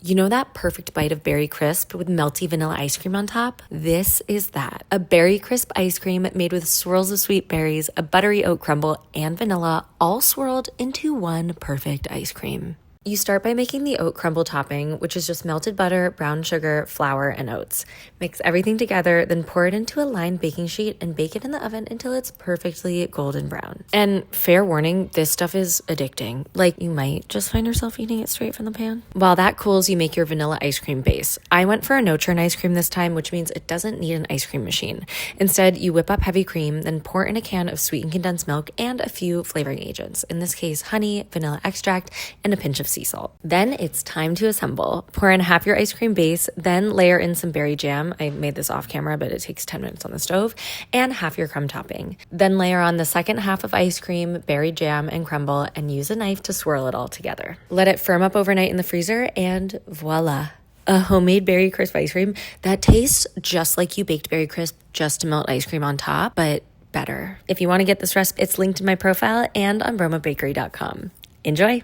You know that perfect bite of berry crisp with melty vanilla ice cream on top? This is that. A berry crisp ice cream made with swirls of sweet berries, a buttery oat crumble, and vanilla, all swirled into one perfect ice cream. You start by making the oat crumble topping, which is just melted butter, brown sugar, flour, and oats. Mix everything together, then pour it into a lined baking sheet and bake it in the oven until it's perfectly golden brown. And fair warning, this stuff is addicting. Like, you might just find yourself eating it straight from the pan. While that cools, you make your vanilla ice cream base. I went for a no-churn ice cream this time, which means it doesn't need an ice cream machine. Instead, you whip up heavy cream, then pour in a can of sweetened condensed milk and a few flavoring agents. In this case, honey, vanilla extract, and a pinch of sea salt. Then it's time to assemble. Pour in half your ice cream base, then layer in some berry jam. I made this off camera, but it takes 10 minutes on the stove, and half your crumb topping. Then layer on the second half of ice cream, berry jam, and crumble, and use a knife to swirl it all together. Let it firm up overnight in the freezer, and voila. A homemade berry crisp ice cream that tastes just like you baked berry crisp just to melt ice cream on top, but better. If you want to get this recipe, it's linked in my profile and on bromabakery.com. Enjoy!